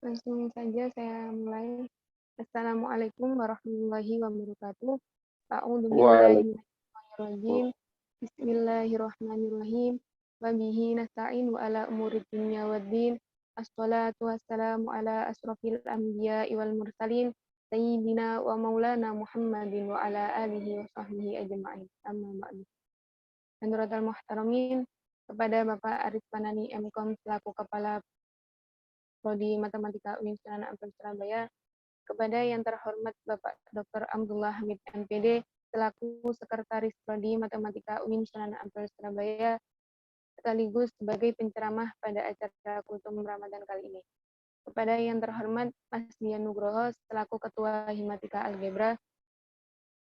Langsung saja saya mulai. Assalamualaikum warahmatullahi wabarakatuh. A'udzubillahi minasyaitonir rajim. Bismillahirrahmanirrahim. Wa bihi nasta'in wa ala umuri dunya waddin. Assalatu wassalamu ala asrofil anbiya'i wal mursalin. Sayyidina wa maulana Muhammadin wa ala alihi wa sahbihi ajma'in. Amma ba'du. Menurut muhtaramin, kepada Bapak Arif Panani MKom selaku Kepala Prodi Matematika Universitas Ampel Surabaya, kepada yang terhormat Bapak Dr. Abdullah Hamid MPD selaku Sekretaris Prodi Matematika Universitas Ampel Surabaya sekaligus sebagai penceramah pada acara Kultum Ramadan kali ini. Kepada yang terhormat Mas Dian Nugroho selaku Ketua Himatika Algebra,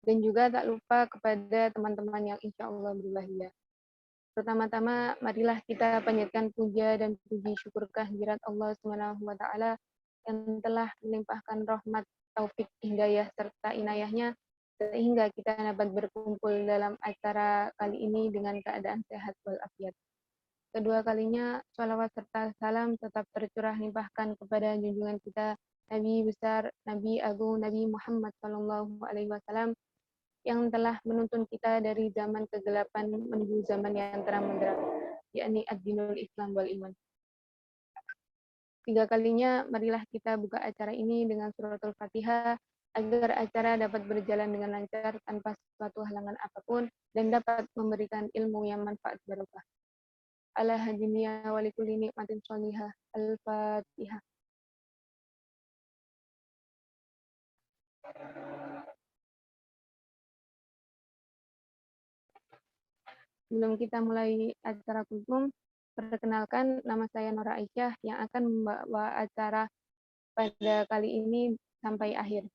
dan juga tak lupa kepada teman-teman yang insya Allah berbahagia. Pertama-tama, marilah kita panjatkan puja dan puji syukur kehadirat Allah Subhanahu wa Ta'ala yang telah melimpahkan rahmat, taufik, hidayah serta inayahnya sehingga kita dapat berkumpul dalam acara kali ini dengan keadaan sehat walafiat. Kedua kalinya, sholawat serta salam tetap tercurah limpahkan kepada junjungan kita Nabi besar, Nabi Agung, Nabi Muhammad SAW yang telah menuntun kita dari zaman kegelapan menuju zaman yang terang benderang, yakni ad-dinul Islam wal iman. Tiga kalinya, marilah kita buka acara ini dengan suratul Fatihah, agar acara dapat berjalan dengan lancar tanpa suatu halangan apapun, dan dapat memberikan ilmu yang manfaat barokah. Ala hadiniya walikulli nikmatin sholihah. Al-Fatihah. Sebelum kita mulai acara kultum, perkenalkan nama saya Nora Aisyah yang akan membawa acara pada kali ini sampai akhir.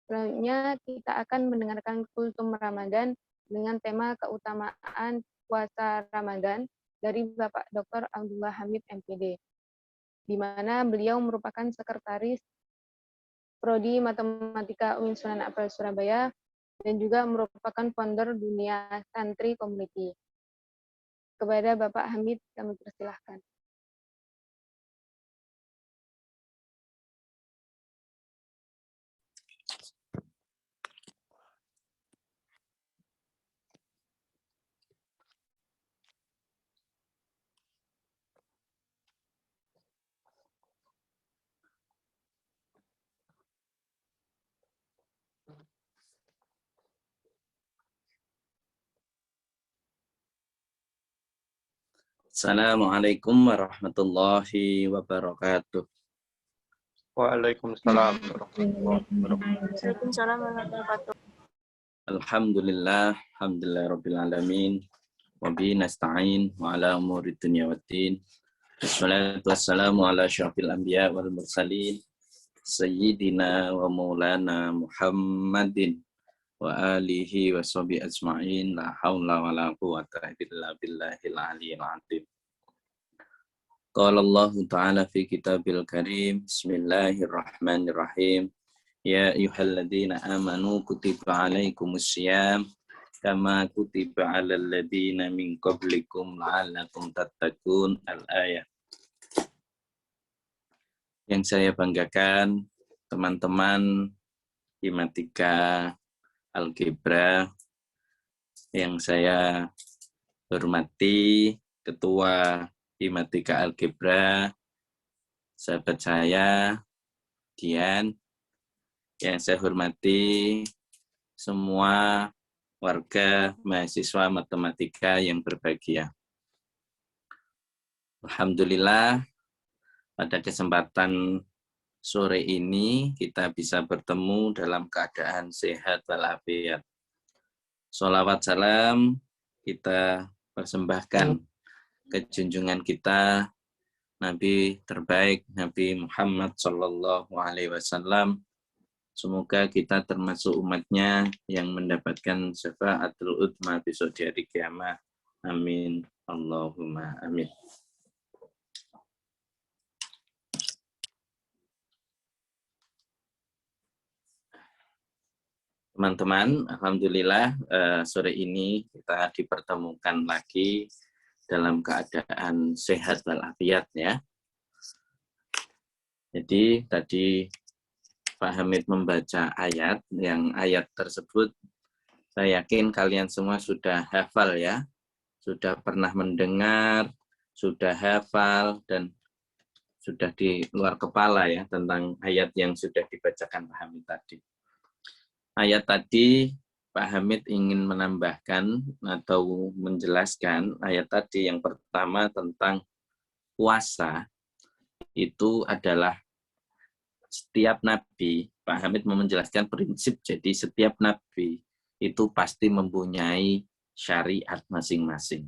Selanjutnya kita akan mendengarkan kultum Ramadan dengan tema keutamaan puasa Ramadan dari Bapak Dr. Abdullah Hamid MPD, di mana beliau merupakan sekretaris Prodi Matematika Universitas Ampel Surabaya dan juga merupakan founder Dunia Santri Community. Kepada Bapak Hamid, kami persilahkan. Assalamualaikum warahmatullahi wabarakatuh. Waalaikumsalam warahmatullahi wabarakatuh. Alhamdulillah, alhamdulillahirabbil alamin. Wa bihi nasta'in wa ala umuri dunya waddin. Wassalatu wassalamu ala asyrafil anbiya wal mursalin sayyidina wa maulana Muhammadin wa alihi wa sahbihi ajma'in. La haula wa la quwwata illa billahil aliyyil azim. Qala Allah Ta'ala fi kitabil karim. Bismillahirrahmanirrahim. Ya ayyuhalladzina amanu kutiba alaikumus syiyam kama kutiba alal ladzina min qablikum la'allakum tattaqun. Al-ayah. Yang saya banggakan teman-teman Himatika Algebra, yang saya hormati Ketua Himatika Algebra, sahabat saya Dian, yang saya hormati semua warga mahasiswa matematika yang berbahagia. Alhamdulillah, pada kesempatan sore ini kita bisa bertemu dalam keadaan sehat walafiat. Sholawat salam kita persembahkan ke junjungan kita Nabi terbaik, Nabi Muhammad Sallallahu Alaihi Wasallam. Semoga kita termasuk umatnya yang mendapatkan syafaatul udzma besok di hari kiamat. Amin. Allahumma amin. Teman-teman, alhamdulillah sore ini kita dipertemukan lagi dalam keadaan sehat walafiat ya. Jadi tadi Pak Hamid membaca ayat, yang ayat tersebut saya yakin kalian semua sudah hafal ya, sudah pernah mendengar, sudah hafal, dan sudah di luar kepala ya tentang ayat yang sudah dibacakan Pak Hamid tadi. Ayat tadi Pak Hamid ingin menambahkan atau menjelaskan ayat tadi yang pertama tentang puasa itu adalah setiap nabi, Pak Hamid mau menjelaskan prinsip, jadi setiap nabi itu pasti mempunyai syariat masing-masing.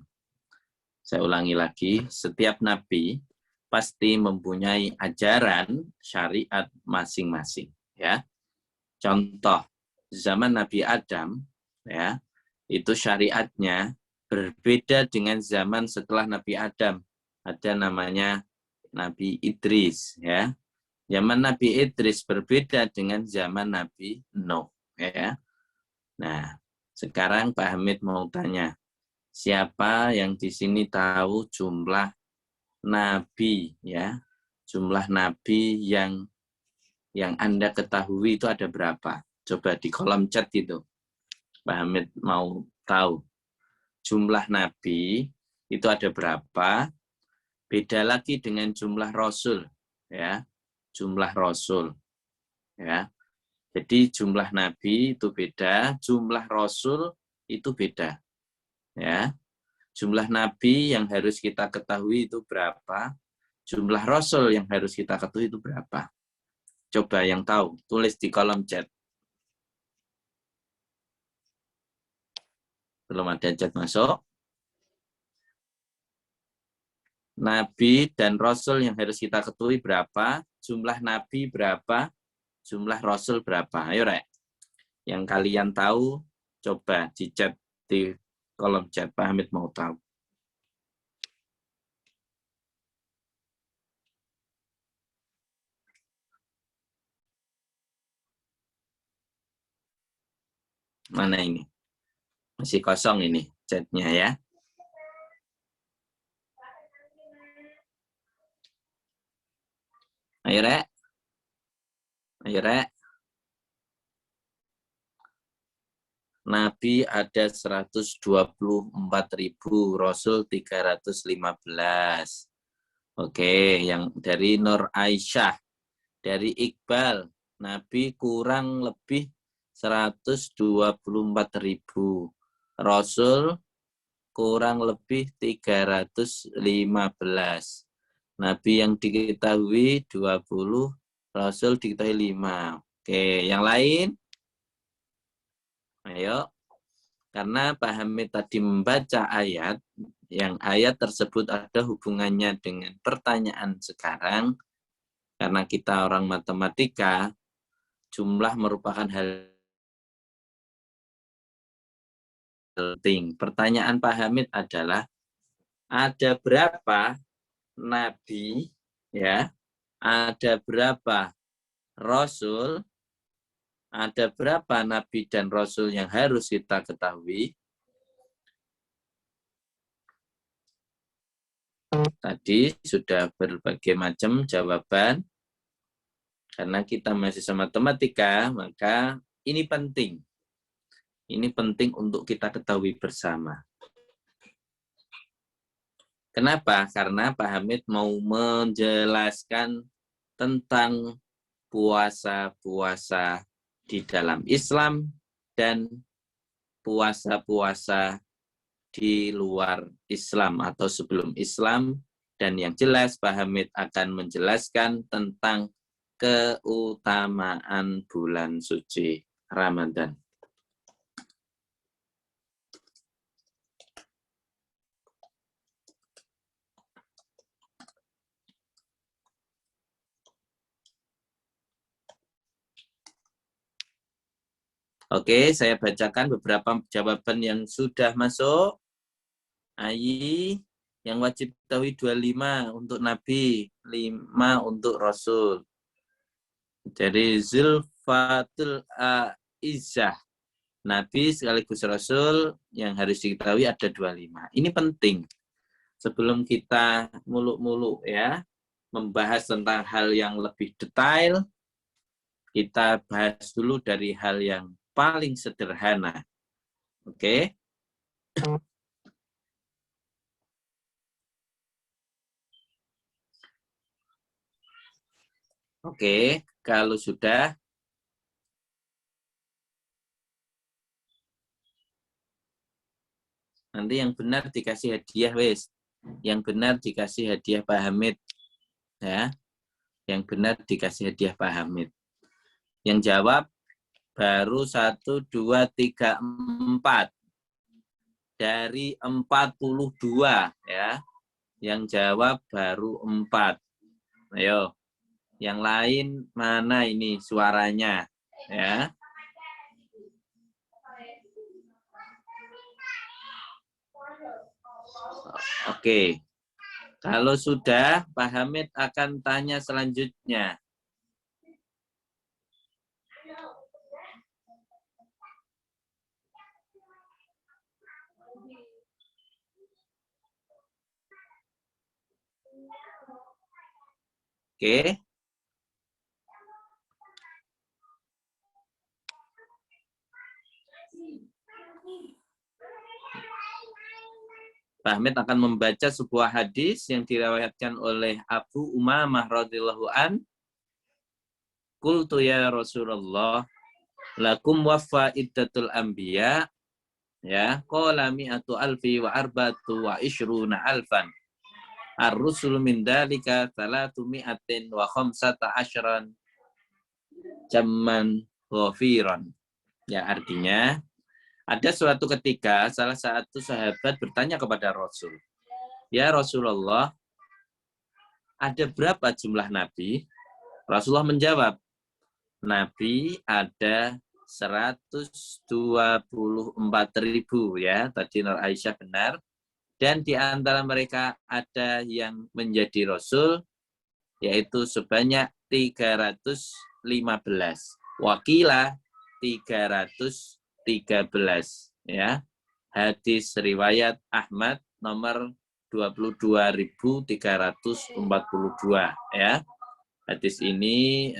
Saya ulangi lagi, setiap nabi pasti mempunyai ajaran syariat masing-masing. Ya, contoh zaman Nabi Adam, ya, itu syariatnya berbeda dengan zaman setelah Nabi Adam. Ada namanya Nabi Idris, ya. Zaman Nabi Idris berbeda dengan zaman Nabi Nuh, ya. Nah, sekarang Pak Hamid mau tanya, siapa yang di sini tahu jumlah nabi, ya? Jumlah nabi yang Anda ketahui itu ada berapa? Coba di kolom chat itu. Pak Hamid mau tahu jumlah nabi itu ada berapa? Beda lagi dengan jumlah rasul, ya. Jumlah rasul, ya. Jadi jumlah nabi itu beda, jumlah rasul itu beda, ya. Jumlah nabi yang harus kita ketahui itu berapa? Jumlah rasul yang harus kita ketahui itu berapa? Coba yang tahu, tulis di kolom chat. Belum ada chat masuk. Nabi dan Rasul yang harus kita ketahui berapa? Jumlah Nabi berapa? Jumlah Rasul berapa? Ayo, Rek. Yang kalian tahu, coba di chat di kolom chat. Pak Hamid mau tahu. Mana ini? Masih kosong ini chatnya ya. Ayo, Rek. Ayo, Rek. Nabi ada 124.000, Rasul 315. Oke, yang dari Nur Aisyah, dari Iqbal, Nabi kurang lebih 124.000. Rasul kurang lebih 315. Nabi yang diketahui 20, Rasul diketahui 5. Oke, yang lain? Ayo. Karena Pak Hamid tadi membaca ayat, yang ayat tersebut ada hubungannya dengan pertanyaan sekarang, karena kita orang matematika, jumlah merupakan hal penting. Pertanyaan Pak Hamid adalah, ada berapa nabi, ya? Ada berapa rasul? Ada berapa nabi dan rasul yang harus kita ketahui? Tadi sudah berbagai macam jawaban. Karena kita mahasiswa matematika, maka ini penting. Ini penting untuk kita ketahui bersama. Kenapa? Karena Pak Hamid mau menjelaskan tentang puasa-puasa di dalam Islam dan puasa-puasa di luar Islam atau sebelum Islam. Dan yang jelas Pak Hamid akan menjelaskan tentang keutamaan bulan suci Ramadan. Oke, saya bacakan beberapa jawaban yang sudah masuk. Ayi, yang wajib ketahui 25 untuk Nabi, 5 untuk Rasul. Dari Zulfatul Izzah, Nabi sekaligus Rasul yang harus diketahui ada 25. Ini penting. Sebelum kita muluk-muluk ya, membahas tentang hal yang lebih detail, kita bahas dulu dari hal yang paling sederhana. Oke? Oke, kalau sudah, nanti yang benar dikasih hadiah, wes. Yang benar dikasih hadiah Pak Hamid. Ya, yang benar dikasih hadiah Pak Hamid. Yang jawab baru 1, 2, 3, 4. Dari 42, ya. Yang jawab baru 4. Ayo. Yang lain mana ini suaranya? Ya. Oke. Kalau sudah, Pak Hamid akan tanya selanjutnya. Oke. Pak Hamid akan membaca sebuah hadis yang diriwayatkan oleh Abu Umamah radhiyallahu an. Qultu ya Rasulullah, lakum waffa iddatul anbiya, ya, qala mi'atu alfi wa arba'atu wa ishruna alfan. Ar-rusulu min dalika 300 wa 15 jamman ghafiran. Ya, artinya ada suatu ketika salah satu sahabat bertanya kepada Rasul, "Ya Rasulullah, ada berapa jumlah nabi?" Rasulullah menjawab, "Nabi ada 124.000 ya." Tadi Nur Aisyah benar. Dan di antara mereka ada yang menjadi rasul, yaitu sebanyak 315. Wakila 313. Ya. Hadis riwayat Ahmad nomor 22.342. Ya. Hadis ini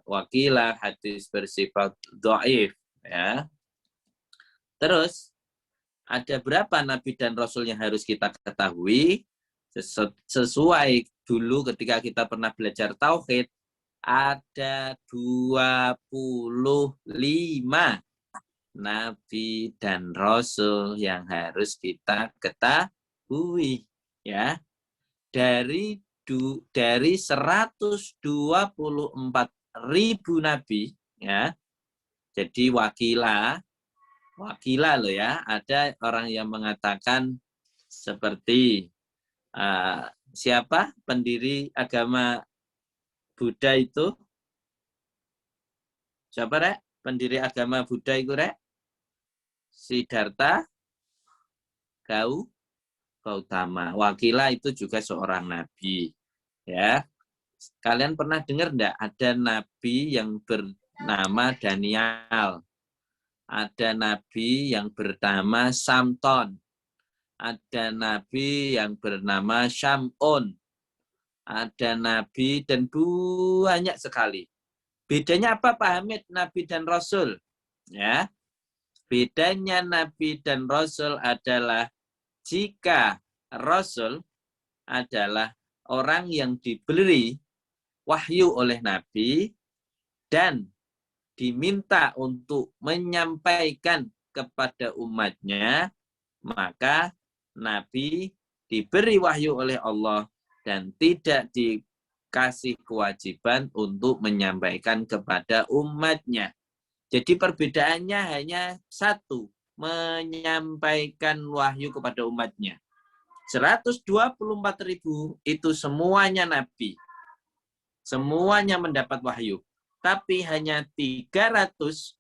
wakilah hadis bersifat dhaif. Ya. Terus, ada berapa nabi dan rasul yang harus kita ketahui? Sesuai dulu ketika kita pernah belajar tauhid, ada 25 nabi dan rasul yang harus kita ketahui, ya. Dari 124.000 nabi, ya. Jadi wakila loh ya, ada orang yang mengatakan seperti siapa pendiri agama Buddha itu? Siapa, Rek? Pendiri agama Buddha itu, Rek? Siddhartha Gautama. Wakila itu juga seorang nabi. Ya. Kalian pernah dengar enggak ada nabi yang bernama Daniel? Ada nabi yang bernama Samton. Ada nabi yang bernama Syamun. Ada nabi dan banyak sekali. Bedanya apa Pak Hamid, nabi dan rasul? Ya. Bedanya nabi dan rasul adalah jika rasul adalah orang yang diberi wahyu oleh nabi dan diminta untuk menyampaikan kepada umatnya, maka nabi diberi wahyu oleh Allah dan tidak dikasih kewajiban untuk menyampaikan kepada umatnya. Jadi perbedaannya hanya satu, menyampaikan wahyu kepada umatnya. 124.000 itu semuanya nabi. Semuanya mendapat wahyu. Tapi hanya 315,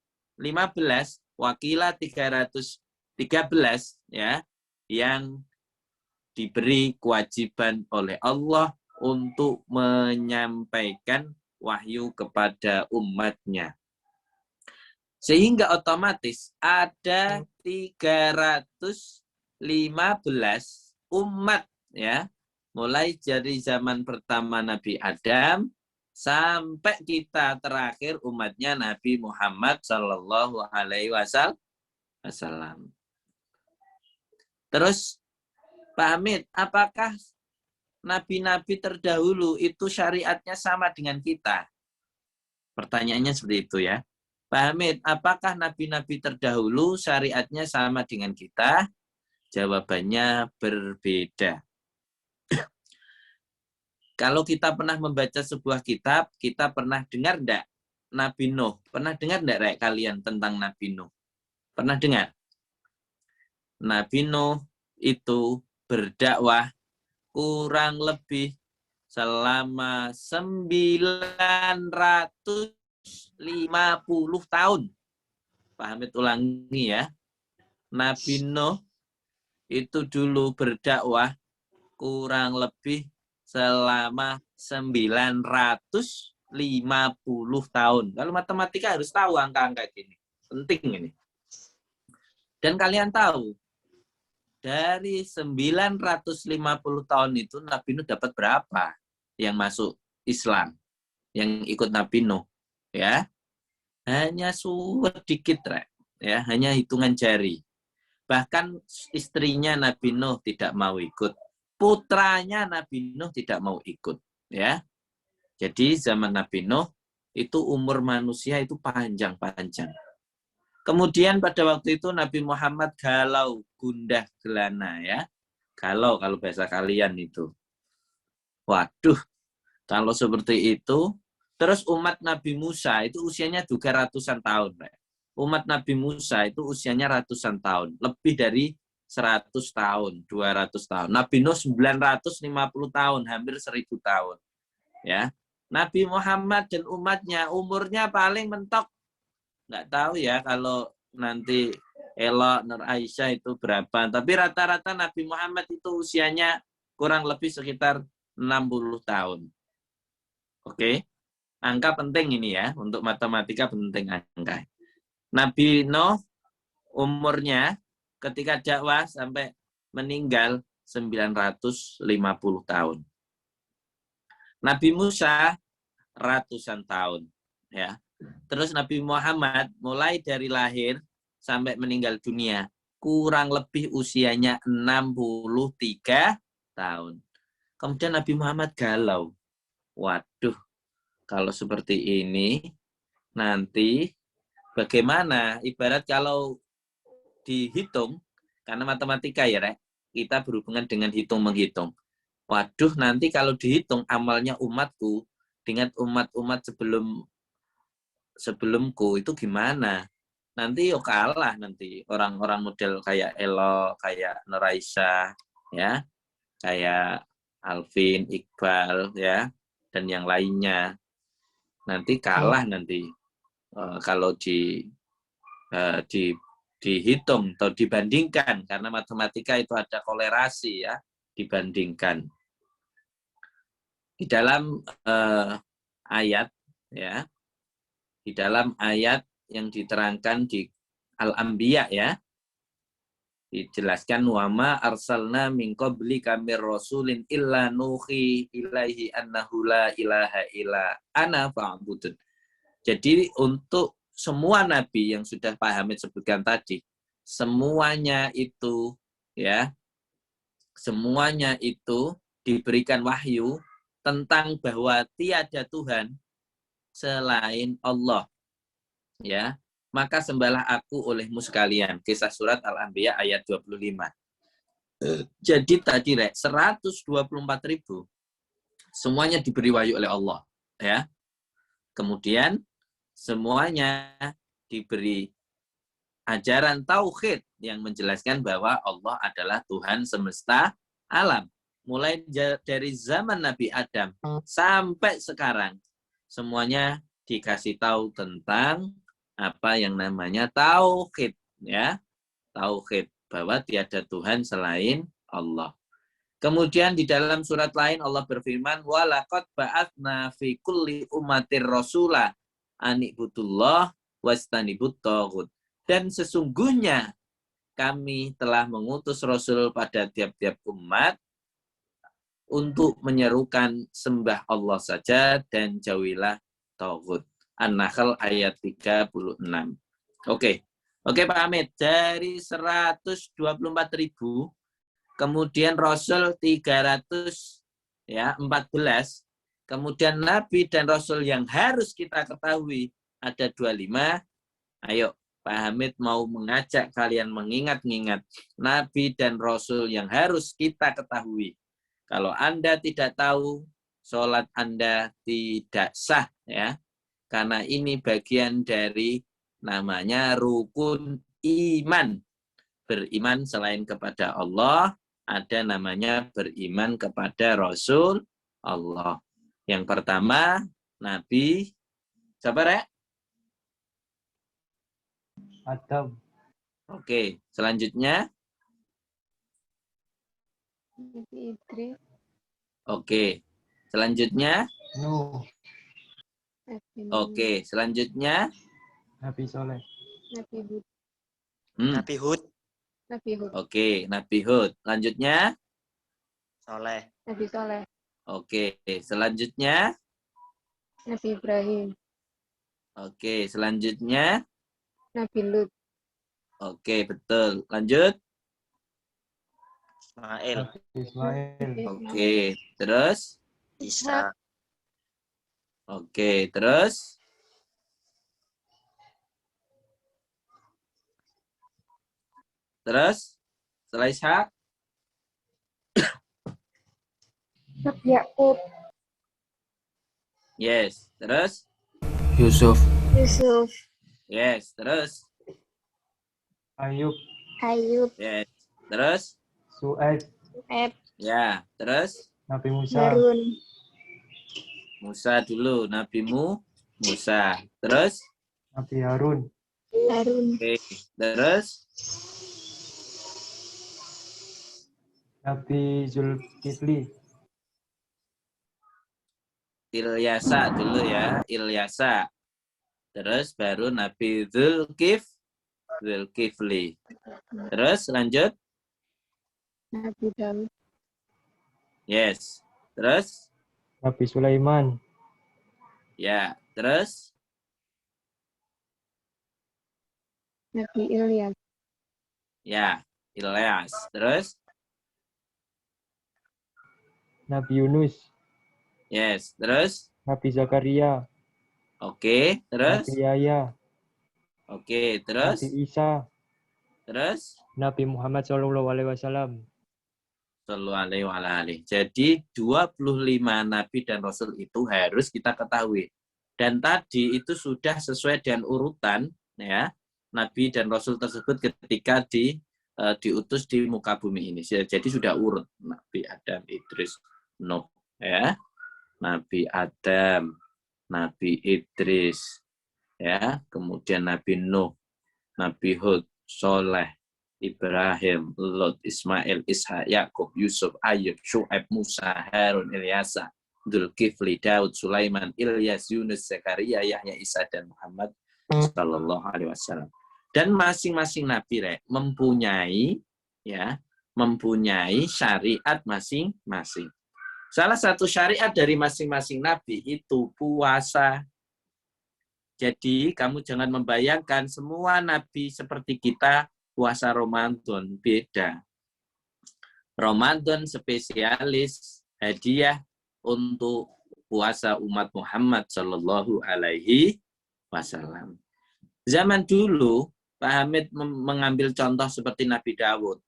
wakila 313 ya, yang diberi kewajiban oleh Allah untuk menyampaikan wahyu kepada umatnya. Sehingga otomatis ada 315 umat ya Mulai dari zaman pertama Nabi Adam sampai kita terakhir umatnya Nabi Muhammad Sallallahu Alaihi Wasallam. Terus Pak Hamid, apakah nabi-nabi terdahulu itu syariatnya sama dengan kita? Pertanyaannya seperti itu ya. Pak Hamid, apakah nabi-nabi terdahulu syariatnya sama dengan kita? Jawabannya berbeda. Kalau kita pernah membaca sebuah kitab, kita pernah dengar enggak Nabi Nuh? Pernah dengar enggak kalian tentang Nabi Nuh? Pernah dengar? Nabi Nuh itu berdakwah kurang lebih selama 950 tahun. Pak Hamid ulangi ya. Nabi Nuh itu dulu berdakwah kurang lebih selama 950 tahun. Kalau matematika harus tahu angka-angka ini. Penting ini. Dan kalian tahu, dari 950 tahun itu Nabi Nuh dapat berapa yang masuk Islam, yang ikut Nabi Nuh, ya? Hanya sedikit, ya, hanya hitungan jari. Bahkan istrinya Nabi Nuh tidak mau ikut, putranya Nabi Nuh tidak mau ikut, ya. Jadi zaman Nabi Nuh itu umur manusia itu panjang-panjang. Kemudian pada waktu itu Nabi Muhammad galau, gundah gelana ya. Galau kalau bahasa kalian itu. Waduh, kalau seperti itu, terus umat Nabi Musa itu usianya juga ratusan tahun. Umat Nabi Musa itu usianya ratusan tahun. Lebih dari 100 tahun, 200 tahun. Nabi Nuh 950 tahun, hampir 1000 tahun. Ya. Nabi Muhammad dan umatnya umurnya paling mentok. Nggak tahu ya kalau nanti Ella, Nur Aisyah itu berapa. Tapi rata-rata Nabi Muhammad itu usianya kurang lebih sekitar 60 tahun. Oke, angka penting ini ya. Untuk matematika penting angka. Nabi Nuh umurnya ketika dakwah sampai meninggal 950 tahun. Nabi Musa ratusan tahun. Ya. Terus Nabi Muhammad mulai dari lahir sampai meninggal dunia kurang lebih usianya 63 tahun. Kemudian Nabi Muhammad galau. Waduh, kalau seperti ini nanti bagaimana? Ibarat kalau dihitung, karena matematika ya, Rek, kita berhubungan dengan hitung-menghitung. Waduh, nanti kalau dihitung amalnya umatku dengan umat-umat sebelumku itu gimana? Nanti yuk kalah nanti orang-orang model kayak Elo, kayak Nuraisa, ya, kayak Alvin, Iqbal, ya, dan yang lainnya. Nanti kalah nanti kalau dihitung atau dibandingkan karena matematika itu ada kolerasi ya, dibandingkan. Di dalam ayat ya. Di dalam ayat yang diterangkan di Al-Anbiya ya, dijelaskan wama arsalna min qablika mir rasulin illa nuhi ilaihi annahu la ilaha illa ana fa'budun. Jadi untuk semua nabi yang sudah Pak Hamid sebutkan tadi, semuanya itu ya, semuanya itu diberikan wahyu tentang bahwa tiada Tuhan selain Allah. Ya, maka sembahlah aku olehmu sekalian. Kisah surat Al-Anbiya ayat 25. Jadi tadi 124.000 semuanya diberi wahyu oleh Allah, ya. Kemudian semuanya diberi ajaran tauhid yang menjelaskan bahwa Allah adalah Tuhan semesta alam. Mulai dari zaman Nabi Adam sampai sekarang semuanya dikasih tahu tentang apa yang namanya tauhid, ya. Tauhid bahwa tiada Tuhan selain Allah. Kemudian di dalam surat lain Allah berfirman, "Walaqad ba'atsna fi kulli ummatir rasula anibudullah wastanibut taghut." Dan sesungguhnya kami telah mengutus rasul pada tiap-tiap umat untuk menyerukan sembah Allah saja dan jauhilah taghut. An-Nahl ayat 36. Oke. Oke Pak Hamid, dari 124.000, kemudian Rasul 300 ya 14, kemudian Nabi dan Rasul yang harus kita ketahui ada 25. Ayo Pak Hamid mau mengajak kalian mengingat-ingat Nabi dan Rasul yang harus kita ketahui. Kalau Anda tidak tahu, sholat Anda tidak sah ya. Karena ini bagian dari namanya rukun iman. Beriman selain kepada Allah, ada namanya beriman kepada Rasul Allah. Yang pertama, Nabi, sabar ya? Adam. Oke, selanjutnya. Nabi Idris, Oke, selanjutnya. Nuh. Nabi Nuh, Oke, selanjutnya. Nabi Soleh. Nabi Hud, Nabi Hud, Nabi Hud, Oke, Nabi Hud. Selanjutnya. Soleh, Nabi Soleh, Oke, selanjutnya. Nabi Ibrahim, Oke, selanjutnya. Nabi Lut, Oke, betul. Lanjut. Ismail, Nabi Ismail. Oke, terus. Isa, Oke, terus. Terus. Setelah Ishak. Nabi Yakub, Yes. Terus. Yusuf, Yusuf, Yes. Terus. Ayub. Ayub, Yes. Terus. Su'aib. Eb, Ya. Terus. Nabi Musa. Harun, Musa dulu. Nabi Musa. Terus. Nabi Harun. Harun, Oke. Terus. Nabi Zulkifli. Ilyasa dulu ya. Ilyasa. Terus baru Nabi Zulkifli. Terus lanjut. Nabi Daud, Yes. Terus. Nabi Sulaiman. Ya. Terus. Nabi Ilyas, Ya. Ilyas. Terus. Nabi Yunus. Yes. Terus. Nabi Zakaria. Oke. Terus. Nabi Yahya. Oke. Terus. Nabi Isa. Terus. Nabi Muhammad SAW. Sallallahu alaihi wa alihi. Jadi 25 nabi dan rasul itu harus kita ketahui. Dan tadi itu sudah sesuai dengan urutan ya, nabi dan rasul tersebut ketika diutus di muka bumi ini. Jadi sudah urut Nabi Adam, Idris, Nuh ya. Nabi Adam, Nabi Idris ya, kemudian Nabi Nuh, Nabi Hud, Soleh, Ibrahim, Lot, Ismail, Ishak, Yakub, Yusuf, Ayub, Syu'aib, Musa, Harun, Ilyasa, Dzulkifli, Daud, Sulaiman, Ilyas, Yunus, Zakaria, Yahya, Isa, dan Muhammad sallallahu alaihi wasallam. Dan masing-masing nabi mempunyai syariat masing-masing. Salah satu syariat dari masing-masing nabi itu puasa. Jadi kamu jangan membayangkan semua nabi seperti kita puasa Ramadan, beda. Ramadan spesialis hadiah untuk puasa umat Muhammad Sallallahu Alaihi Wasallam. Zaman dulu, Pak Hamid mengambil contoh seperti Nabi Dawud.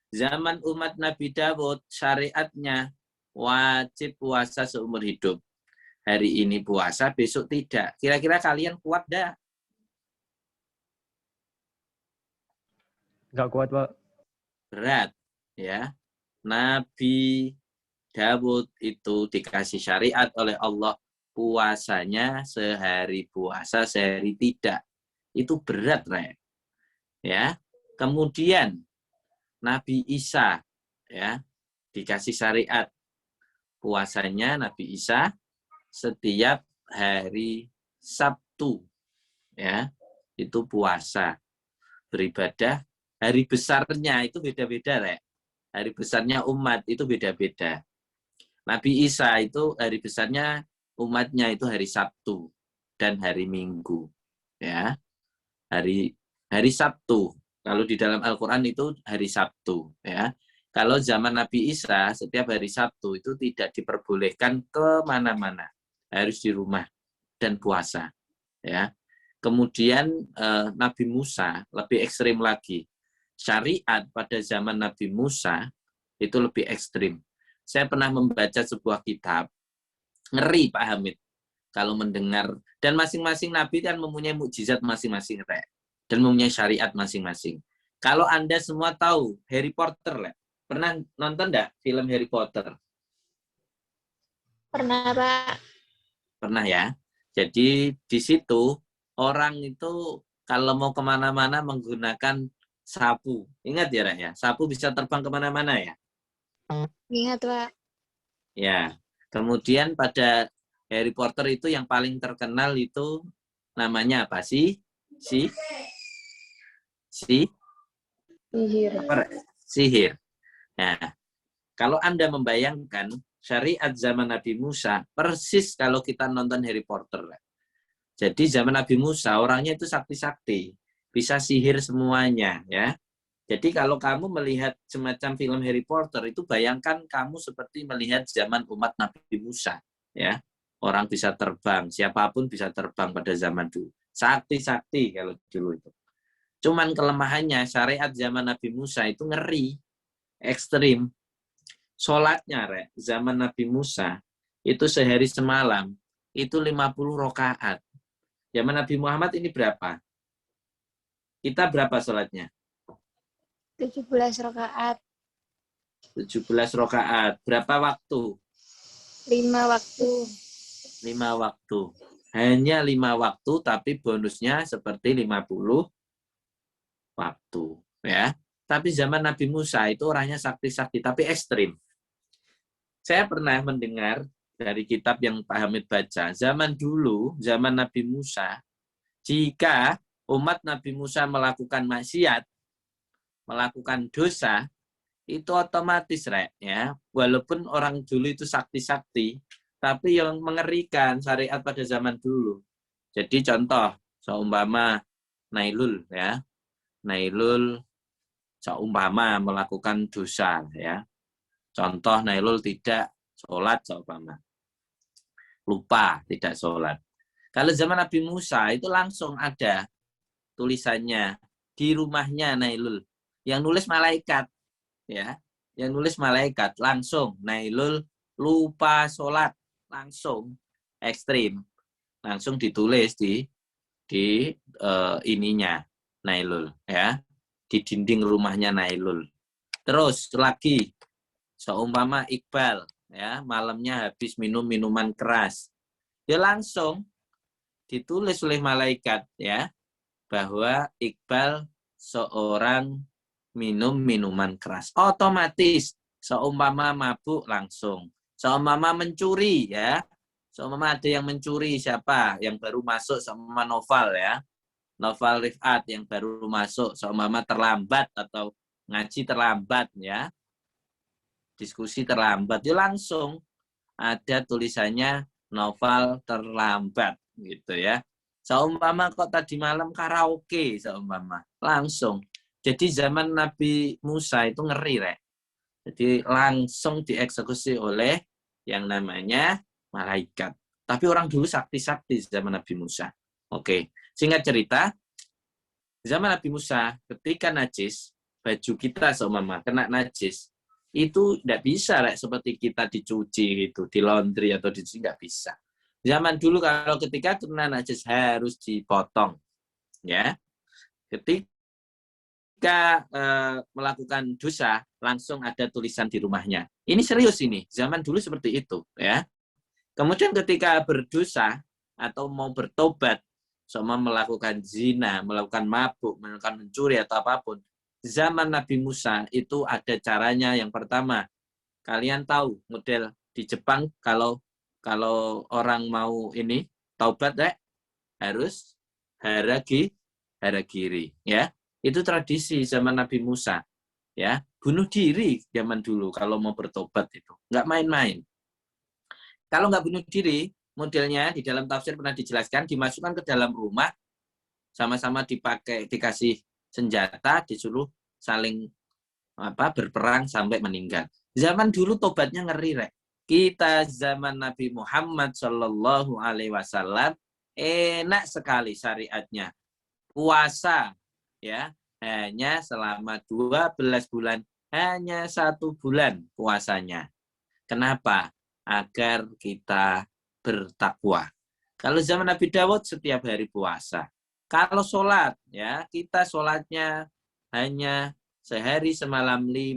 Zaman umat Nabi Dawud, syariatnya wajib puasa seumur hidup. Hari ini puasa, besok tidak. Kira-kira kalian kuat dah? Nggak kuat, Pak. Berat ya. Nabi Dawud itu dikasih syariat oleh Allah, puasanya sehari puasa, sehari tidak. Itu berat, Rek. Ya. Kemudian Nabi Isa ya, dikasih syariat puasanya Nabi Isa setiap hari Sabtu ya. Itu puasa. Beribadah. Hari besarnya itu beda-beda, Rek. Hari besarnya umat itu beda-beda. Nabi Isa itu hari besarnya umatnya itu hari Sabtu dan hari Minggu. Ya, hari Sabtu. Kalau di dalam Al-Quran itu hari Sabtu. Ya, kalau zaman Nabi Isa setiap hari Sabtu itu tidak diperbolehkan kemana-mana, harus di rumah dan puasa. Ya, kemudian Nabi Musa lebih ekstrim lagi. Syariat pada zaman Nabi Musa itu lebih ekstrim. Saya pernah membaca sebuah kitab, ngeri Pak Hamid kalau mendengar, dan masing-masing Nabi kan mempunyai mukjizat masing-masing, dan mempunyai syariat masing-masing. Kalau Anda semua tahu Harry Potter, pernah nonton enggak film Harry Potter? Pernah, Pak. Pernah ya. Jadi di situ orang itu kalau mau kemana-mana menggunakan sapu. Ingat ya, Rek ya? Sapu bisa terbang kemana-mana ya? Ingat, Pak. Ya. Kemudian pada Harry Potter itu yang paling terkenal itu namanya apa sih? Sihir. Sihir. Nah, kalau Anda membayangkan syariat zaman Nabi Musa, persis kalau kita nonton Harry Potter. Jadi zaman Nabi Musa, orangnya itu sakti-sakti. Bisa sihir semuanya. Ya. Jadi kalau kamu melihat semacam film Harry Potter, itu bayangkan kamu seperti melihat zaman umat Nabi Musa. Ya. Orang bisa terbang, siapapun bisa terbang pada zaman dulu. Sakti-sakti kalau dulu itu. Cuman kelemahannya, syariat zaman Nabi Musa itu ngeri. Ekstrim. Sholatnya, zaman Nabi Musa, itu sehari semalam, itu 50 rakaat. Zaman Nabi Muhammad ini berapa? Kita berapa sholatnya? 17 rakaat. 17 rakaat. Berapa waktu? 5 waktu. 5 waktu. Hanya 5 waktu, tapi bonusnya seperti 50 waktu. Ya. Tapi zaman Nabi Musa itu orangnya sakti-sakti, tapi ekstrim. Saya pernah mendengar dari kitab yang Pak Hamid baca, zaman dulu, zaman Nabi Musa, jika umat Nabi Musa melakukan maksiat, melakukan dosa, itu otomatis, ya. Walaupun orang dulu itu sakti-sakti, tapi yang mengerikan syariat pada zaman dulu. Jadi contoh, seumpama Nailul, ya. Nailul seumpama melakukan dosa, ya. Contoh Nailul tidak sholat seumpama. Lupa tidak sholat. Kalau zaman Nabi Musa itu langsung ada tulisannya di rumahnya Nailul. Yang nulis malaikat, ya. Yang nulis malaikat langsung Nailul lupa sholat, langsung ekstrim, langsung ditulis di ininya Nailul, ya, di dinding rumahnya Nailul. Terus lagi seumpama Iqbal, ya, malamnya habis minum minuman keras, dia langsung ditulis oleh malaikat, ya, bahwa Iqbal seorang minum minuman keras. Otomatis seumpama mabuk langsung. Seumpama mencuri, ya. Seumpama ada yang mencuri, siapa yang baru masuk, seumpama Noval, ya. Noval Rifat yang baru masuk, seumpama terlambat atau ngaji terlambat, ya. Diskusi terlambat, dia langsung ada tulisannya Noval terlambat, gitu ya. Seumpama kok tadi malam karaoke, seumpama langsung. Jadi zaman Nabi Musa itu ngeri, Jadi langsung dieksekusi oleh yang namanya malaikat. Tapi orang dulu sakti-sakti zaman Nabi Musa. Oke, singkat cerita, zaman Nabi Musa ketika najis, baju kita seumpama kena najis, itu tidak bisa seperti kita dicuci gitu, di laundry atau dicuci, nggak bisa. Zaman dulu kalau ketika kena najis harus dipotong, ya. Ketika melakukan dosa langsung ada tulisan di rumahnya. Ini serius ini, zaman dulu seperti itu, ya. Kemudian ketika berdosa atau mau bertobat, sama melakukan zina, melakukan mabuk, melakukan mencuri atau apapun, zaman Nabi Musa itu ada caranya. Yang pertama, kalian tahu model di Jepang kalau orang mau ini taubat, harus haragiri, ya. Itu tradisi zaman Nabi Musa, ya. Bunuh diri zaman dulu kalau mau bertobat itu, nggak main-main. Kalau nggak bunuh diri, modelnya di dalam tafsir pernah dijelaskan, dimasukkan ke dalam rumah, sama-sama dikasih senjata, disuruh saling berperang sampai meninggal. Zaman dulu tobatnya ngeri, Rek. Kita zaman Nabi Muhammad Shallallahu Alaihi Wasallam enak sekali syariatnya. Puasa ya hanya selama 12 bulan, hanya 1 bulan puasanya. Kenapa? Agar kita bertakwa. Kalau zaman Nabi Dawud setiap hari puasa. Kalau sholat ya kita sholatnya hanya sehari semalam 5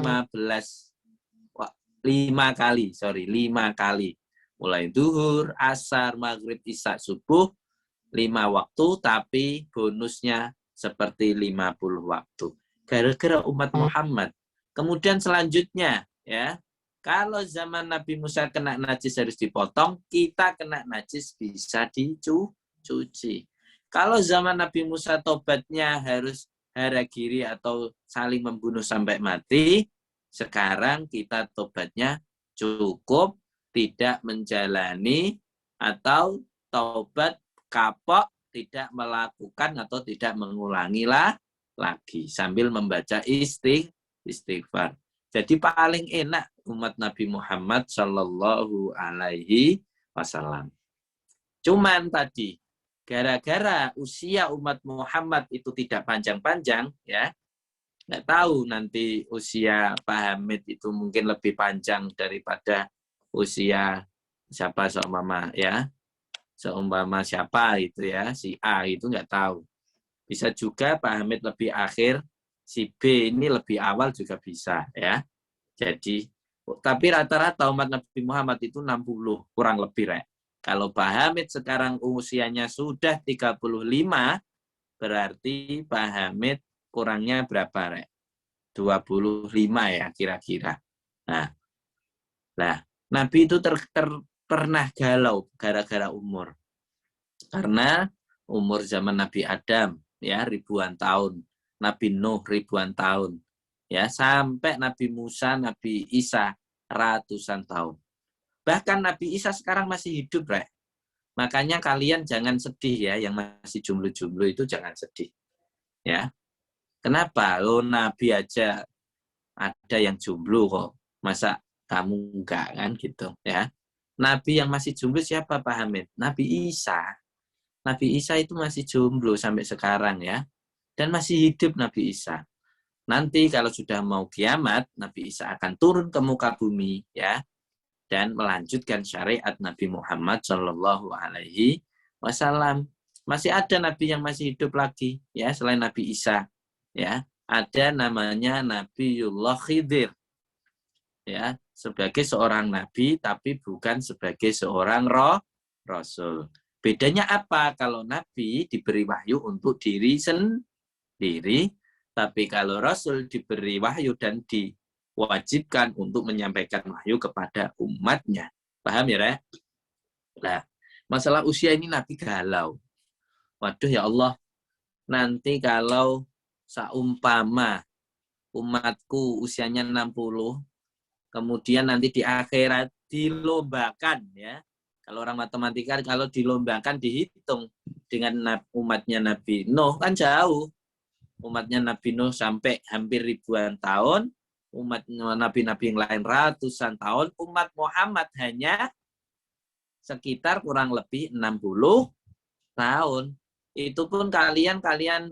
kali. Mulai duhur, asar, maghrib, isya, subuh, 5 waktu, tapi bonusnya seperti 50 waktu. Gara-gara umat Muhammad. Kemudian selanjutnya, ya, kalau zaman Nabi Musa kena najis harus dipotong, kita kena najis bisa dicuci. Kalau zaman Nabi Musa tobatnya harus haragiri atau saling membunuh sampai mati, sekarang kita tobatnya cukup tidak menjalani atau taubat kapok tidak melakukan atau tidak mengulangi lagi sambil membaca istighfar. Jadi paling enak umat Nabi Muhammad Shallallahu Alaihi Wasallam. Cuman tadi gara-gara usia umat Muhammad itu tidak panjang-panjang, ya. Nggak tahu nanti usia Pak Hamid itu mungkin lebih panjang daripada usia siapa seumpama siapa itu ya, si A itu nggak tahu. Bisa juga Pak Hamid lebih akhir, si B ini lebih awal juga bisa ya. Jadi tapi rata-rata umat Nabi Muhammad itu 60 kurang lebih, Rek. Kalau Pak Hamid sekarang usianya sudah 35, berarti Pak Hamid kurangnya berapa, Rek? 25 ya kira-kira. Nah, Nabi itu pernah galau gara-gara umur. Karena umur zaman Nabi Adam ya ribuan tahun, Nabi Nuh ribuan tahun, ya sampai Nabi Musa, Nabi Isa ratusan tahun. Bahkan Nabi Isa sekarang masih hidup, Rek. Makanya kalian jangan sedih ya, yang masih jomblo-jomblo itu jangan sedih. Ya. Kenapa? Nabi aja ada yang jomblo kok. Masa kamu enggak kan gitu ya. Nabi yang masih jomblo siapa, Pak Hamid? Nabi Isa. Nabi Isa itu masih jomblo sampai sekarang ya. Dan masih hidup Nabi Isa. Nanti kalau sudah mau kiamat, Nabi Isa akan turun ke muka bumi ya. Dan melanjutkan syariat Nabi Muhammad Shallallahu Alaihi Wasallam. Masih ada Nabi yang masih hidup lagi ya selain Nabi Isa. Ya, ada namanya Nabiullah Khidir. Ya, sebagai seorang nabi tapi bukan sebagai seorang rasul. Bedanya apa? Kalau nabi diberi wahyu untuk diri sendiri, tapi kalau rasul diberi wahyu dan diwajibkan untuk menyampaikan wahyu kepada umatnya. Paham ya, Rek? Nah, masalah usia ini nabi galau. Waduh ya Allah, nanti kalau saumpama umatku usianya 60, kemudian nanti di akhirat dilombakan ya. Kalau orang matematika kalau dilombakan dihitung dengan umatnya Nabi Nuh kan jauh. Umatnya Nabi Nuh sampai hampir ribuan tahun, umat nabi-nabi yang lain ratusan tahun, umat Muhammad hanya sekitar kurang lebih 60 tahun. Itu pun kalian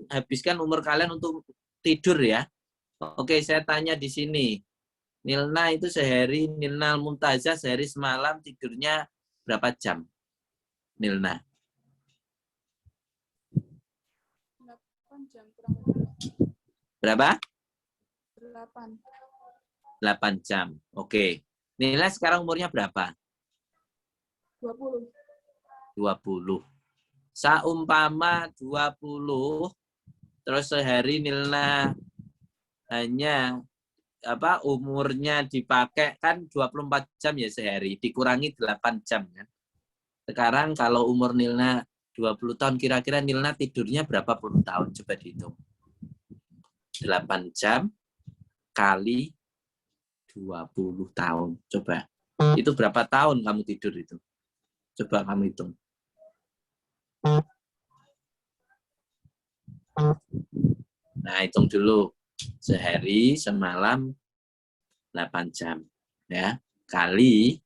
habiskan umur kalian untuk tidur ya. Oke, saya tanya di sini. Nilna itu sehari, Nilna Muntazah sehari semalam tidurnya berapa jam? Nilna. 8 jam kurang lebih. Berapa? 8 jam. Oke. Nilna sekarang umurnya berapa? 20. Saumpama 20, terus sehari Nilna hanya umurnya dipakai kan 24 jam ya sehari, dikurangi 8 jam kan. Sekarang kalau umur Nilna 20 tahun, kira-kira Nilna tidurnya berapa puluh tahun? Coba dihitung. 8 jam kali 20 tahun. Coba. Itu berapa tahun kamu tidur itu? Coba kamu hitung. Nah, hitung dulu. Sehari, semalam, 8 jam. Ya. Kali,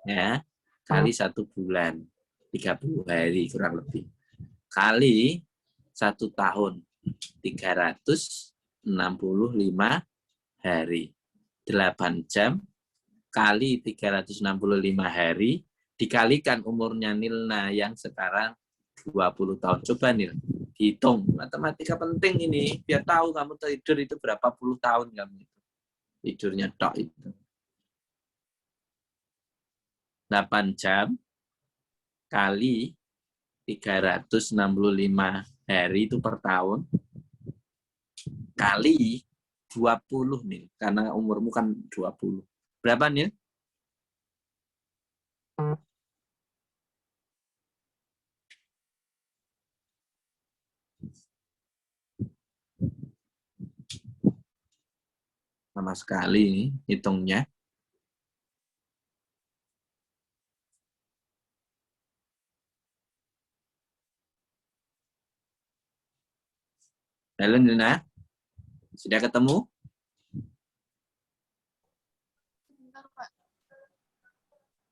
ya, kali 1 bulan. 30 hari kurang lebih. Kali 1 tahun. 365 hari. 8 jam kali 365 hari dikalikan umurnya Nilna yang sekarang 20 tahun. Coba Nil, hitung. Matematika penting ini. Biar tahu kamu tidur itu berapa puluh tahun kamu. Tidurnya tok itu. 8 jam kali 365 hari itu per tahun kali 20 nih, karena umurmu kan 20. Berapa nih? Sama sekali nih hitungnya. Halo Nina, sudah ketemu?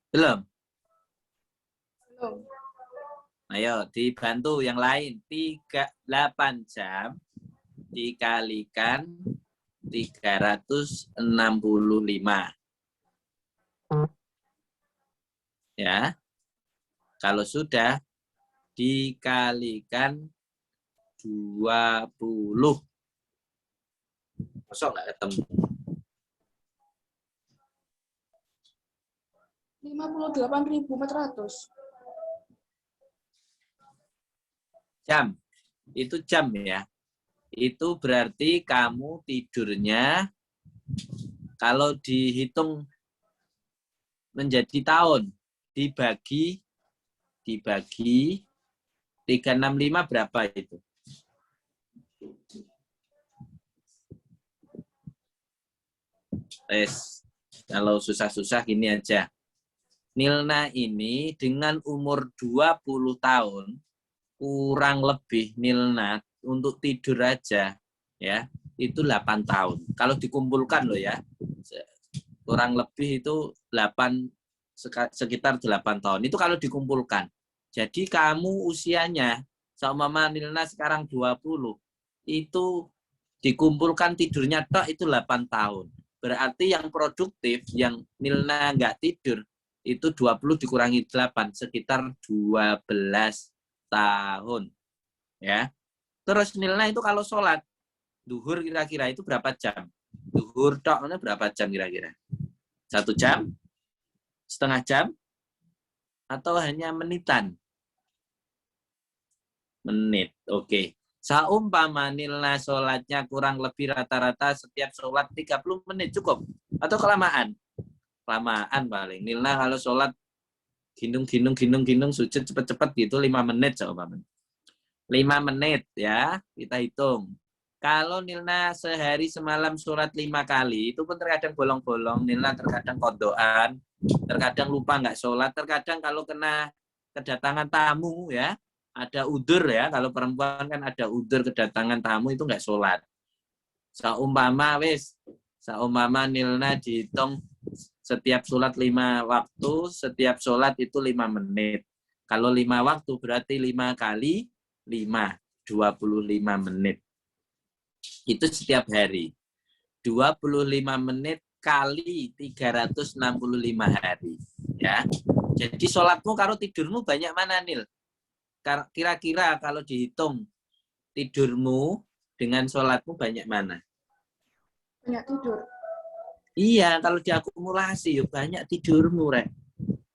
Belum? Belum. Ayo dibantu yang lain. 8 jam dikalikan 365. Ya. Kalau sudah dikalikan 20. Masuk nggak ketemu? 58.400. Jam. Itu jam ya. Itu berarti kamu tidurnya kalau dihitung menjadi tahun dibagi 365 berapa itu? Kalau susah-susah gini aja. Nilna ini dengan umur 20 tahun kurang lebih Nilna untuk tidur aja ya itu 8 tahun. Kalau dikumpulkan loh ya. Kurang lebih itu sekitar 8 tahun. Itu kalau dikumpulkan. Jadi kamu usianya seumpama Nilna sekarang 20 itu dikumpulkan tidurnya tok itu 8 tahun. Berarti yang produktif, yang Nilna nggak tidur, itu 20 dikurangi 8, sekitar 12 tahun. Ya. Terus Nilna itu kalau sholat, duhur kira-kira itu berapa jam? Duhur tok berapa jam kira-kira? 1 jam? Setengah jam? Atau hanya menitan? Menit, oke. Saumpama Nilna sholatnya kurang lebih rata-rata setiap sholat 30 menit cukup? Atau kelamaan? Kelamaan paling. Nilna kalau sholat ginung sujud cepet-cepet gitu 5 menit saumpama. 5 menit ya, kita hitung. Kalau Nilna sehari semalam sholat 5 kali, itu pun terkadang bolong-bolong. Nilna terkadang kondoan, terkadang lupa nggak sholat, terkadang kalau kena kedatangan tamu ya, ada udur ya, kalau perempuan kan ada udur kedatangan tamu itu nggak sholat. Saumpama Nilna dihitung setiap sholat 5 waktu, setiap sholat itu 5 menit. Kalau 5 waktu berarti 5 kali 5, 25 menit. Itu setiap hari. 25 menit kali 365 hari. Ya. Jadi sholatmu kalau tidurmu banyak mana, Nil? Kira-kira kalau dihitung tidurmu dengan sholatmu banyak mana? Banyak tidur. Iya, kalau diakumulasi yuk banyak tidurmu, Rek.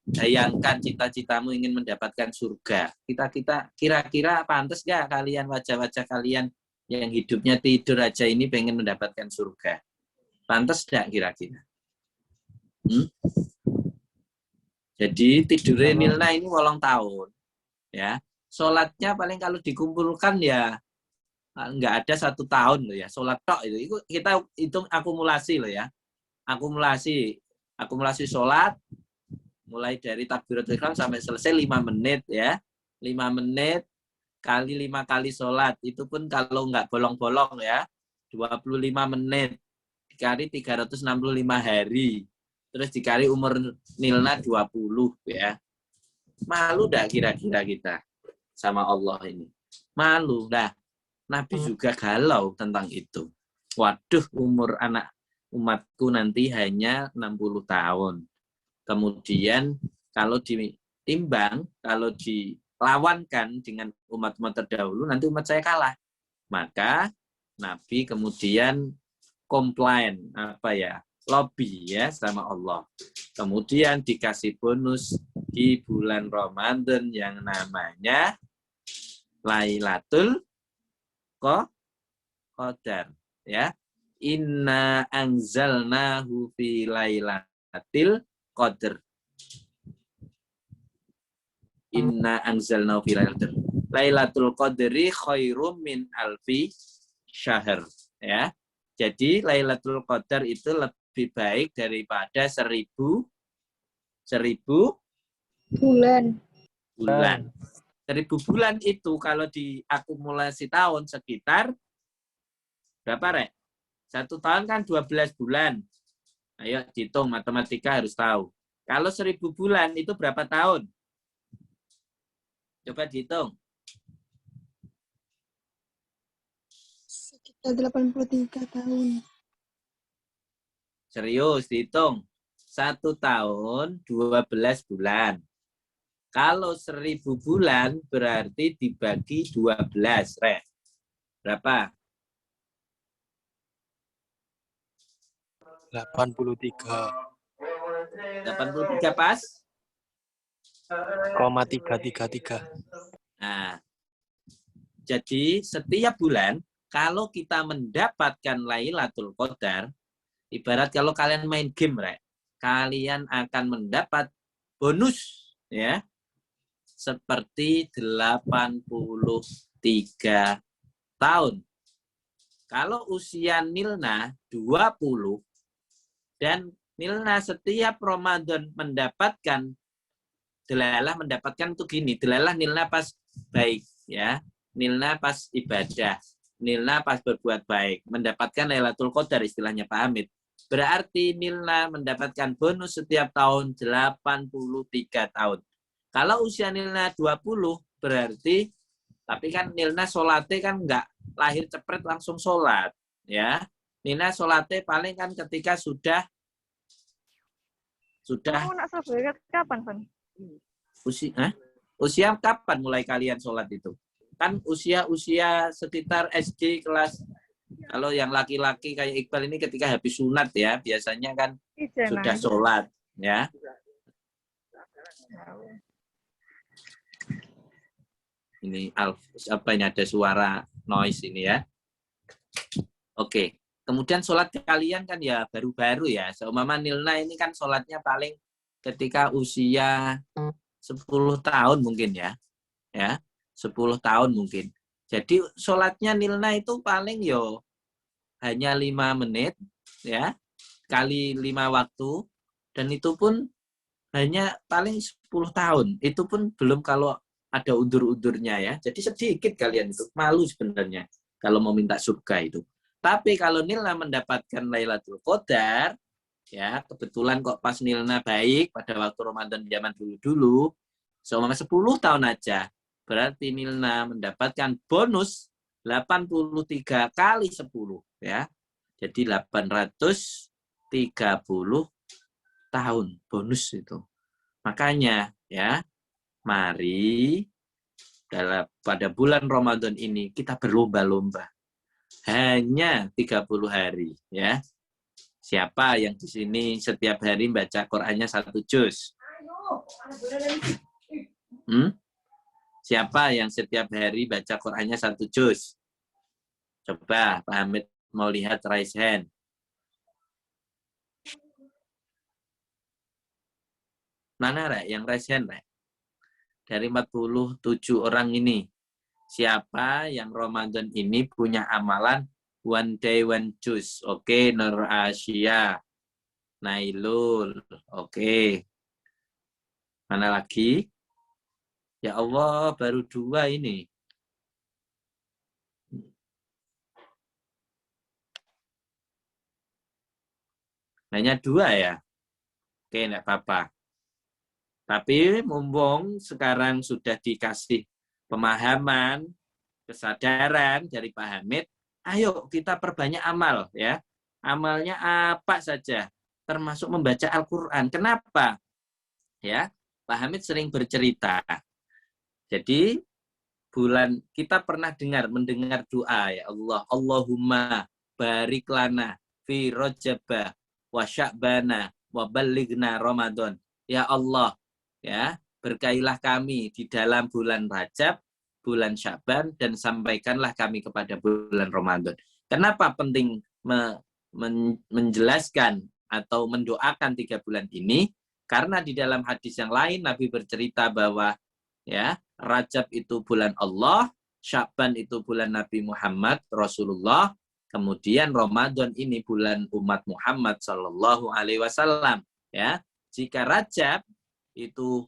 Bayangkan cita-citamu ingin mendapatkan surga. Kita kira-kira pantas gak kalian, wajah-wajah kalian yang hidupnya tidur aja ini pengen mendapatkan surga? Pantas gak kira-kira? Jadi tidurnya Nilna ini 8 tahun. Ya. Sholatnya paling kalau dikumpulkan ya nggak ada 1 tahun loh ya. Sholat tok itu kita hitung akumulasi loh ya. Akumulasi sholat mulai dari takbiratul ihram sampai selesai 5 menit ya. 5 menit kali 5 kali sholat. Itu pun kalau nggak bolong-bolong ya. 25 menit dikali 365 hari. Terus dikali umur Nilna 20 ya. Malu dah kira-kira kita sama Allah ini. Malu dah. Nabi juga galau tentang itu. Waduh, umur anak umatku nanti hanya 60 tahun. Kemudian kalau ditimbang, kalau dilawankan dengan umat-umat terdahulu, nanti umat saya kalah. Maka Nabi kemudian komplain, lobby ya sama Allah. Kemudian dikasih bonus di bulan Ramadan yang namanya Lailatul Qadar ya. Inna anzalnahu fi Lailatul Qadar. Inna anzalnahu fi Lailatul Qadar. Lailatul Qadri khairum min alfi syahr ya. Jadi Lailatul Qadar itu lebih baik daripada 1000 Bulan. 1000 bulan itu kalau diakumulasi tahun sekitar berapa, Rek? 1 tahun kan 12 bulan. Ayo dihitung, matematika harus tahu. Kalau 1000 bulan itu berapa tahun? Coba dihitung. Sekitar 83 tahun. Serius dihitung. 1 tahun 12 bulan. Kalau 1000 bulan berarti dibagi 12, Rek. Berapa? 83. 83 pas? 333. Nah, jadi setiap bulan kalau kita mendapatkan Lailatul Qadar, ibarat kalau kalian main game, Rek, kalian akan mendapat bonus ya seperti 83 tahun. Kalau usia Nilna 20 dan Nilna setiap Ramadan mendapatkan tuh gini, delalah Nilna pas baik ya. Nilna pas ibadah, Nilna pas berbuat baik, mendapatkan Lailatul Qadar istilahnya Pak Hamid. Berarti Nilna mendapatkan bonus setiap tahun 83 tahun. Kalau usia Nilna 20 berarti, tapi kan Nilna sholatnya kan nggak lahir cepet langsung sholat ya. Nilna sholatnya paling kan ketika sudah Kamu nak sholat kapan, Pan? Usia kapan mulai kalian sholat itu? Kan usia sekitar SD kelas, kalau yang laki-laki kayak Iqbal ini ketika habis sunat ya, biasanya kan sudah sholat ya. Ini ada suara noise ini ya. Oke. Kemudian sholat kalian kan ya baru-baru ya. Seumpama Nilna ini kan sholatnya paling ketika usia 10 tahun mungkin ya. Ya, 10 tahun mungkin. Jadi sholatnya Nilna itu paling hanya 5 menit ya. Kali 5 waktu. Dan itu pun hanya paling 10 tahun. Itu pun belum kalau ada undur-undurnya ya. Jadi sedikit kalian itu. Malu sebenarnya kalau mau minta surga itu. Tapi kalau Nilna mendapatkan Lailatul Qadar, ya kebetulan kok pas Nilna baik pada waktu Ramadan zaman dulu-dulu, selama 10 tahun aja, berarti Nilna mendapatkan bonus 83 kali 10, ya. Jadi 830 tahun bonus itu. Makanya, ya, mari pada bulan Ramadan ini kita berlomba-lomba. Hanya 30 hari ya. Siapa yang di sini setiap hari baca Qur'annya 1 juz? Siapa yang setiap hari baca Qur'annya 1 juz? Coba Pak Hamid mau lihat raise hand. Mana Rek yang raise hand, Rek? Dari 47 orang ini. Siapa yang Ramadan ini punya amalan one day one juz? Oke, Nur Asia, Nailul, oke. Mana lagi? Ya Allah, baru 2 ini. Hanya 2 ya? Oke, enggak apa-apa. Tapi mumpung sekarang sudah dikasih pemahaman, kesadaran dari Pak Hamid, ayo kita perbanyak amal ya. Amalnya apa saja, termasuk membaca Al-Qur'an. Kenapa? Ya, Pak Hamid sering bercerita. Jadi kita pernah mendengar doa ya Allah, Allahumma barik lana fi Rajaba wa Sya'bana wa ballighna Ramadan. Ya Allah, ya, berkailah kami di dalam bulan Rajab, bulan Sya'ban, dan sampaikanlah kami kepada bulan Ramadan. Kenapa penting menjelaskan atau mendoakan 3 bulan ini? Karena di dalam hadis yang lain Nabi bercerita bahwa ya, Rajab itu bulan Allah, Sya'ban itu bulan Nabi Muhammad Rasulullah, kemudian Ramadan ini bulan umat Muhammad Sallallahu Alaihi Wasallam. Ya, jika Rajab itu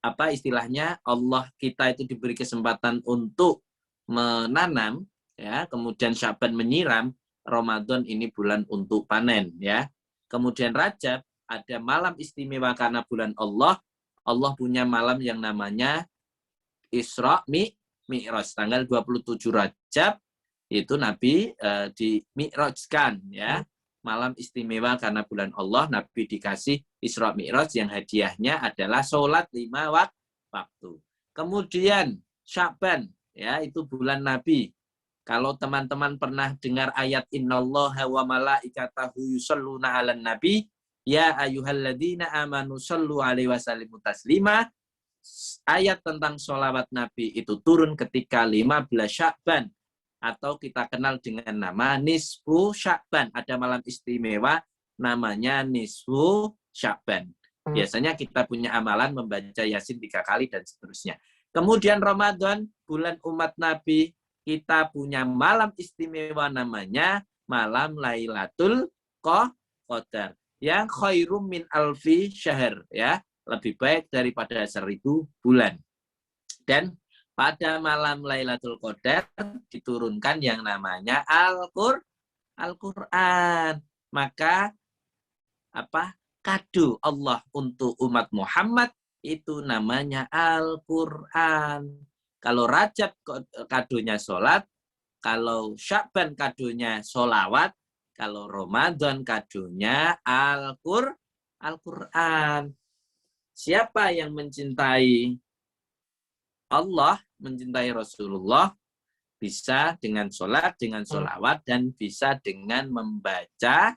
apa istilahnya, Allah kita itu diberi kesempatan untuk menanam, ya, kemudian Sya'ban menyiram, Ramadan ini bulan untuk panen, ya. Kemudian Rajab ada malam istimewa karena bulan Allah. Allah punya malam yang namanya Isra Mi'raj, tanggal 27 Rajab itu Nabi di Mi'rajkan, ya. Malam istimewa karena bulan Allah, Nabi dikasih Isra Mi'raj yang hadiahnya adalah sholat 5 waktu. Kemudian Sya'ban, ya, itu bulan Nabi. Kalau teman-teman pernah dengar ayat innallaha wa malaikatahu yusholluna 'alan nabi ya ayyuhalladzina amanu shollu 'alaihi wasallimu taslima. Ayat tentang sholawat Nabi itu turun ketika 15 Sya'ban, atau kita kenal dengan nama Nisfu Sya'ban. Ada malam istimewa namanya Nisfu Sya'ban. Biasanya kita punya amalan membaca Yasin 3 kali dan seterusnya. Kemudian Ramadan, bulan umat Nabi, kita punya malam istimewa namanya malam Lailatul Qadar yang khairum min alfi syahr, ya, lebih baik daripada 1000 bulan. Dan pada malam Lailatul Qadar diturunkan yang namanya Al-Qur'an. Maka kado Allah untuk umat Muhammad itu namanya Al-Qur'an. Kalau Rajab kadonya sholat, kalau Sya'ban kadonya sholawat, kalau Ramadan kadonya Al-Qur'an. Siapa yang mencintai Allah, mencintai Rasulullah, bisa dengan sholat, dengan sholawat, dan bisa dengan membaca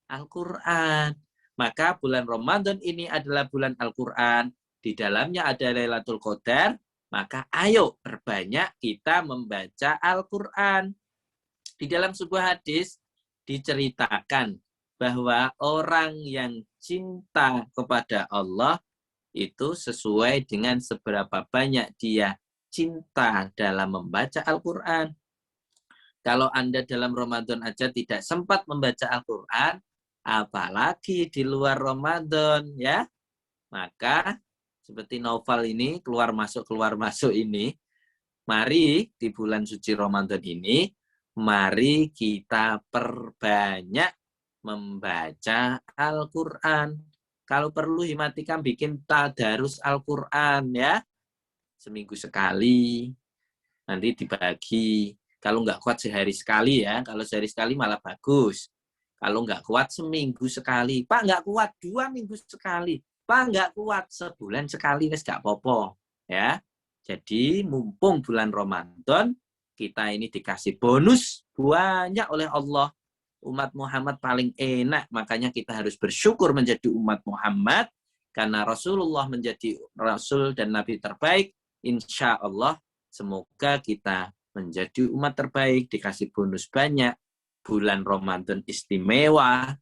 Al-Qur'an. Maka bulan Ramadan ini adalah bulan Al-Qur'an. Di dalamnya ada Lailatul Qadar. Maka ayo perbanyak kita membaca Al-Qur'an. Di dalam sebuah hadis diceritakan bahwa orang yang cinta kepada Allah itu sesuai dengan seberapa banyak dia cinta dalam membaca Al-Qur'an. Kalau Anda dalam Ramadan aja tidak sempat membaca Al-Qur'an, apalagi di luar Ramadan, ya. Maka seperti novel ini keluar masuk ini, mari di bulan suci Ramadan ini, mari kita perbanyak membaca Al-Qur'an. Kalau perlu himatikan bikin tadarus Al-Qur'an, ya. Seminggu sekali, nanti dibagi. Kalau nggak kuat sehari sekali, ya. Kalau sehari sekali malah bagus. Kalau nggak kuat seminggu sekali. Pak, nggak kuat 2 minggu sekali. Pak, nggak kuat sebulan sekali, wes nggak apa-apa, ya. Jadi mumpung bulan Ramadan, kita ini dikasih bonus banyak oleh Allah. Umat Muhammad paling enak, makanya kita harus bersyukur menjadi umat Muhammad, karena Rasulullah menjadi Rasul dan Nabi terbaik. Insya Allah, semoga kita menjadi umat terbaik, dikasih bonus banyak. Bulan Ramadan istimewa,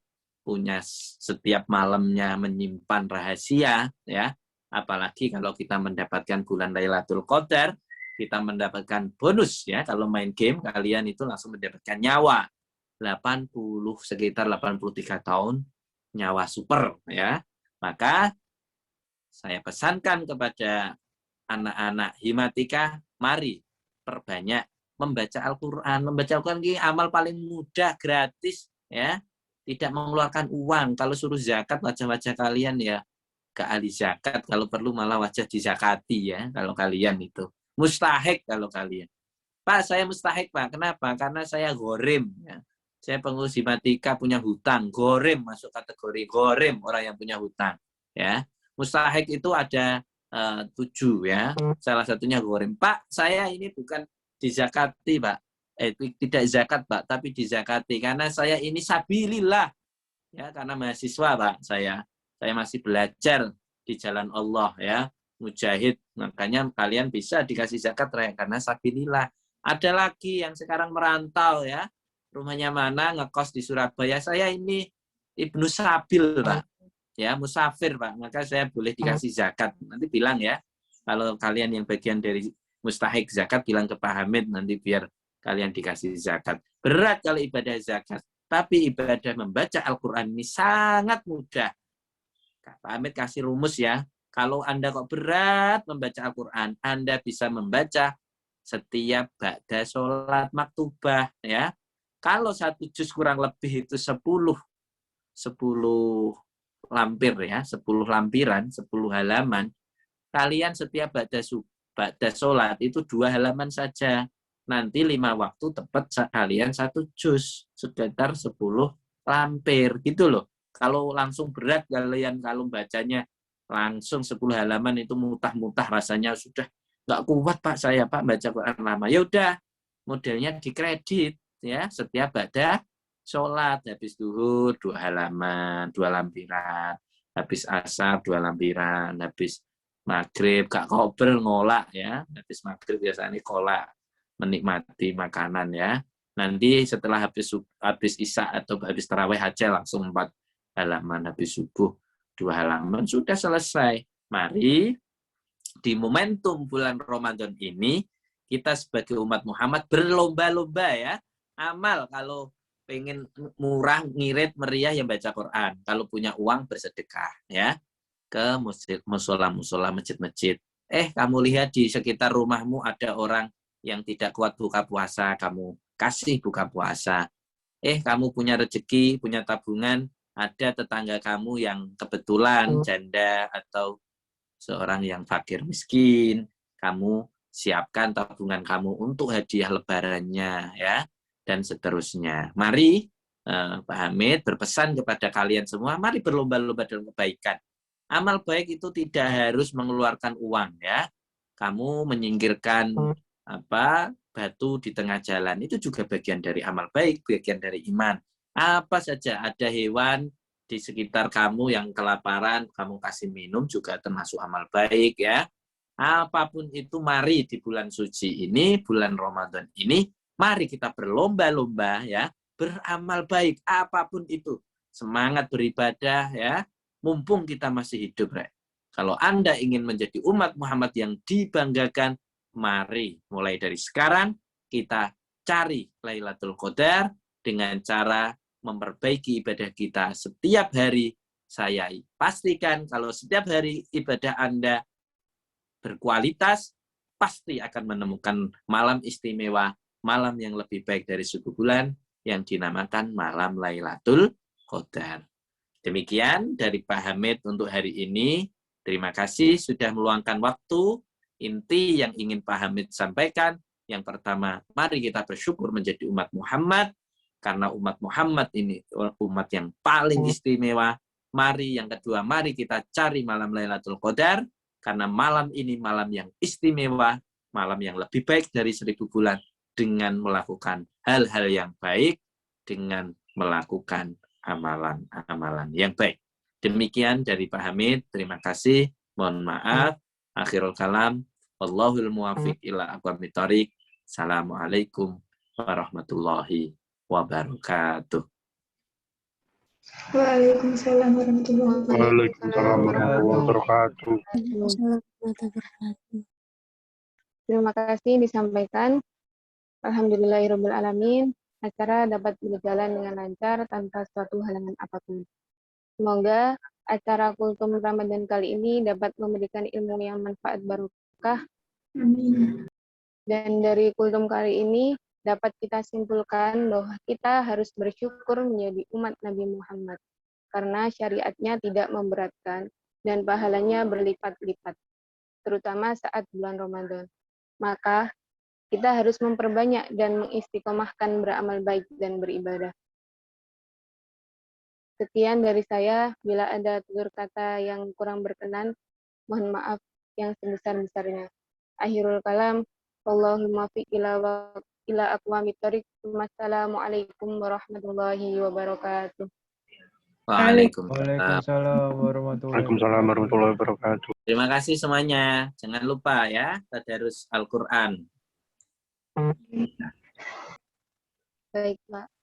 punya setiap malamnya menyimpan rahasia, ya. Apalagi kalau kita mendapatkan bulan Lailatul Qadar, kita mendapatkan bonus, ya. Kalau main game kalian itu langsung mendapatkan nyawa. sekitar 83 tahun, nyawa super ya. Maka saya pesankan kepada anak-anak Himatika, mari perbanyak membaca Al-Quran. Membaca Al-Quran ini amal paling mudah, gratis ya, tidak mengeluarkan uang. Kalau suruh zakat, wajah-wajah kalian ya ke ahli zakat, kalau perlu malah wajah dizakati ya, kalau kalian itu mustahik. Kalau kalian, Pak, saya mustahik, Pak. Kenapa? Karena saya gorem ya. Saya pengurus Himatika, punya hutang, gorem, masuk kategori gorem, orang yang punya hutang ya. Mustahik itu ada 7 ya. Salah satunya gorem. Pak, saya ini bukan dizakati, Pak. Tidak zakat, Pak, tapi dizakati karena saya ini sabilillah ya, karena mahasiswa, Pak. Saya masih belajar di jalan Allah ya, mujahid. Makanya kalian bisa dikasih zakat karena sabilillah. Ada lagi yang sekarang merantau ya, rumahnya mana, ngekos di Surabaya. Saya ini Ibnu Sabil, Pak. Ya, musafir, Pak. Maka saya boleh dikasih zakat. Nanti bilang ya, kalau kalian yang bagian dari mustahik zakat, bilang ke Pak Hamid, nanti biar kalian dikasih zakat. Berat kalau ibadah zakat. Tapi ibadah membaca Al-Quran ini sangat mudah. Pak Hamid kasih rumus ya. Kalau Anda kok berat membaca Al-Quran, Anda bisa membaca setiap ba'da sholat maktubah ya. Kalau 1 juz kurang lebih itu 10 lampir ya, 10 lampiran, 10 halaman. Kalian setiap ba'da sholat itu 2 halaman saja. Nanti 5 waktu tepat kalian 1 juz, sekitar 10 lampir gitu loh. Kalau langsung berat kalian, kalau bacanya langsung 10 halaman itu mutah-mutah rasanya sudah nggak kuat, Pak, saya, Pak, baca Quran lama. Ya udah, modelnya dikredit ya, setiap ba'da sholat, habis duhur 2 halaman, 2 lampiran, habis asar 2 lampiran, habis maghrib gak kober ngolak ya, habis maghrib biasanya kolak, menikmati makanan ya. Nanti setelah habis isya atau habis tarawih aja langsung 4 halaman, habis subuh 2 halaman, sudah selesai. Mari di momentum bulan Ramadan ini kita sebagai umat Muhammad berlomba-lomba ya, amal. Kalau pengen murah, ngirit, meriah, yang baca Quran. Kalau punya uang, bersedekah ya ke musola-musola, masjid-masjid. Kamu lihat di sekitar rumahmu ada orang yang tidak kuat buka puasa, kamu kasih buka puasa. Kamu punya rezeki, punya tabungan, ada tetangga kamu yang kebetulan janda atau seorang yang fakir miskin, kamu siapkan tabungan kamu untuk hadiah lebarannya ya, dan seterusnya. Mari Pak Hamid berpesan kepada kalian semua, mari berlomba-lomba dalam kebaikan. Amal baik itu tidak harus mengeluarkan uang ya. Kamu menyingkirkan batu di tengah jalan, itu juga bagian dari amal baik, bagian dari iman. Apa saja, ada hewan di sekitar kamu yang kelaparan, kamu kasih minum, juga termasuk amal baik ya. Apapun itu, mari di bulan suci ini, bulan Ramadan ini, mari kita berlomba-lomba ya, beramal baik, apapun itu. Semangat beribadah ya, mumpung kita masih hidup. Kalau Anda ingin menjadi umat Muhammad yang dibanggakan, mari mulai dari sekarang kita cari Lailatul Qadar dengan cara memperbaiki ibadah kita setiap hari. Saya pastikan kalau setiap hari ibadah Anda berkualitas, pasti akan menemukan malam istimewa, malam yang lebih baik dari 1 bulan yang dinamakan malam Lailatul Qadar. Demikian dari Pak Hamid untuk hari ini. Terima kasih sudah meluangkan waktu. Inti yang ingin Pak Hamid sampaikan, yang pertama, mari kita bersyukur menjadi umat Muhammad, karena umat Muhammad ini umat yang paling istimewa. Mari yang kedua, mari kita cari malam Lailatul Qadar, karena malam ini malam yang istimewa, malam yang lebih baik dari 1000 bulan, dengan melakukan hal-hal yang baik, dengan melakukan amalan-amalan yang baik. Demikian dari Pak Hamid, terima kasih, mohon maaf, akhirul kalam, wallahul muwafiq ila aqwamit thoriq. Assalamualaikum warahmatullahi wabarakatuh. Waalaikumsalam warahmatullahi Waalaikumsalam warahmatullahi wabarakatuh. Terima kasih disampaikan. Alhamdulillahirabbil alamin. acara dapat berjalan dengan lancar tanpa suatu halangan apapun. Semoga acara Kultum Ramadan kali ini dapat memberikan ilmu yang manfaat barokah. Amin. Dan dari Kultum kali ini dapat kita simpulkan bahwa kita harus bersyukur menjadi umat Nabi Muhammad karena syariatnya tidak memberatkan dan pahalanya berlipat-lipat, terutama saat bulan Ramadan. Maka kita harus memperbanyak dan mengistiqomahkan beramal baik dan beribadah. Sekian dari saya. Bila ada tutur kata yang kurang berkenan, mohon maaf yang sebesar-besarnya. Akhirul kalam, Allahumma fiq ila aqwamit thoriq. Wassalamualaikum warahmatullahi wabarakatuh. Waalaikumsalam. Waalaikumsalam warahmatullahi Waalaikumsalam warahmatullahi wabarakatuh. Terima kasih semuanya. Jangan lupa ya, tadarus Al-Quran. Baik, Pak.